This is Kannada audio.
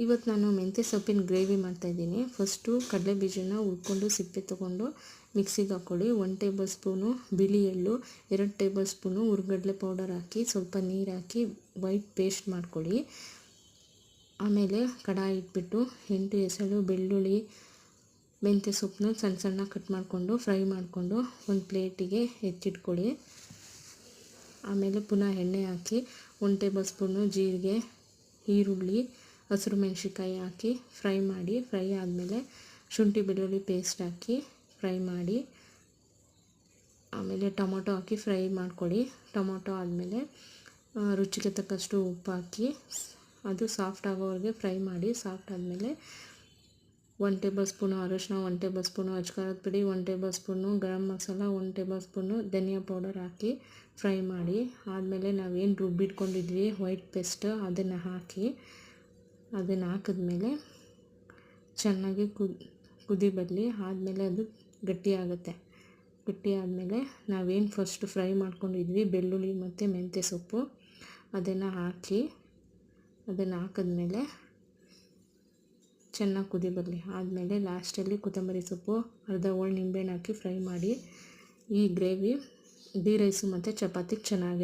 ಇವತ್ತು ನಾನು ಮೆಂತ್ಯ ಸೊಪ್ಪಿನ ಗ್ರೇವಿ ಮಾಡ್ತಾಯಿದ್ದೀನಿ. ಫಸ್ಟು ಕಡಲೆ ಬೀಜನ ಹುರ್ಕೊಂಡು ಸಿಪ್ಪೆ ತೊಗೊಂಡು ಮಿಕ್ಸಿಗೆ ಹಾಕ್ಕೊಳ್ಳಿ. 1 ಟೇಬಲ್ ಸ್ಪೂನು ಬಿಳಿ ಎಳ್ಳು, 2 ಟೇಬಲ್ ಸ್ಪೂನು ಹುರ್ಗಡ್ಲೆ ಪೌಡರ್ ಹಾಕಿ ಸ್ವಲ್ಪ ನೀರು ಹಾಕಿ ವೈಟ್ ಪೇಸ್ಟ್ ಮಾಡ್ಕೊಳ್ಳಿ. ಆಮೇಲೆ ಕಡಾಯಿ ಇಟ್ಬಿಟ್ಟು 8 ಎಸಳು ಬೆಳ್ಳುಳ್ಳಿ, ಮೆಂತ್ಯ ಸೊಪ್ಪನ್ನ ಸಣ್ಣ ಸಣ್ಣ ಕಟ್ ಮಾಡಿಕೊಂಡು ಫ್ರೈ ಮಾಡಿಕೊಂಡು ಒಂದು ಪ್ಲೇಟಿಗೆ ಎತ್ತಿಟ್ಕೊಳ್ಳಿ. ಆಮೇಲೆ ಪುನಃ ಎಣ್ಣೆ ಹಾಕಿ 1 ಟೇಬಲ್ ಸ್ಪೂನು ಜೀರಿಗೆ, ಈರುಳ್ಳಿ, ಹಸಿರು ಮೆಣಸಿನ್ಕಾಯಿ ಹಾಕಿ ಫ್ರೈ ಮಾಡಿ. ಫ್ರೈ ಆದಮೇಲೆ ಶುಂಠಿ ಬೆಳ್ಳುಳ್ಳಿ ಪೇಸ್ಟ್ ಹಾಕಿ ಫ್ರೈ ಮಾಡಿ. ಆಮೇಲೆ ಟೊಮೊಟೊ ಹಾಕಿ ಫ್ರೈ ಮಾಡ್ಕೊಳ್ಳಿ. ಟೊಮೊಟೊ ಆದಮೇಲೆ ರುಚಿಗೆ ತಕ್ಕಷ್ಟು ಉಪ್ಪು ಹಾಕಿ ಅದು ಸಾಫ್ಟ್ ಆಗೋವರೆಗೆ ಫ್ರೈ ಮಾಡಿ. ಸಾಫ್ಟ್ ಆದಮೇಲೆ 1 ಟೇಬಲ್ ಸ್ಪೂನು ಅರಿಶಿನ, 1 ಟೇಬಲ್ ಸ್ಪೂನು ಅಚ್ಕಾರದ ಪುಡಿ, 1 table spoon garam masala, 1 table spoon ಧನಿಯಾ ಪೌಡರ್ ಹಾಕಿ ಫ್ರೈ ಮಾಡಿ. ಆದಮೇಲೆ ನಾವೇನು ರುಬ್ಬಿಟ್ಕೊಂಡಿದ್ವಿ ವೈಟ್ ಪೇಸ್ಟ್ ಅದನ್ನು ಹಾಕಿ ಅದನ್ನು ಹಾಕಿದ್ಮೇಲೆ ಚೆನ್ನಾಗಿ ಕುದಿ ಬರಲಿ. ಆದಮೇಲೆ ಅದು ಗಟ್ಟಿಯಾಗುತ್ತೆ. ಗಟ್ಟಿ ಆದಮೇಲೆ ನಾವೇನು ಫಸ್ಟ್ ಫ್ರೈ ಮಾಡ್ಕೊಂಡಿದ್ವಿ ಬೆಳ್ಳುಳ್ಳಿ ಮತ್ತು ಮೆಂತ್ಯ ಸೊಪ್ಪು ಅದನ್ನು ಹಾಕಿ ಅದನ್ನು ಹಾಕಿದ್ಮೇಲೆ ಚೆನ್ನಾಗಿ ಕುದಿ ಬರಲಿ. ಆದಮೇಲೆ ಲಾಸ್ಟಲ್ಲಿ ಕೊತ್ತಂಬರಿ ಸೊಪ್ಪು, ಅರ್ಧ ಹೋಳು ನಿಂಬೆಹಣ್ಣು ಹಾಕಿ ಫ್ರೈ ಮಾಡಿ. ಈ ಗ್ರೇವಿ ಗೀ ರೈಸು ಮತ್ತು ಚಪಾತಿಗೆ ಚೆನ್ನಾಗಿ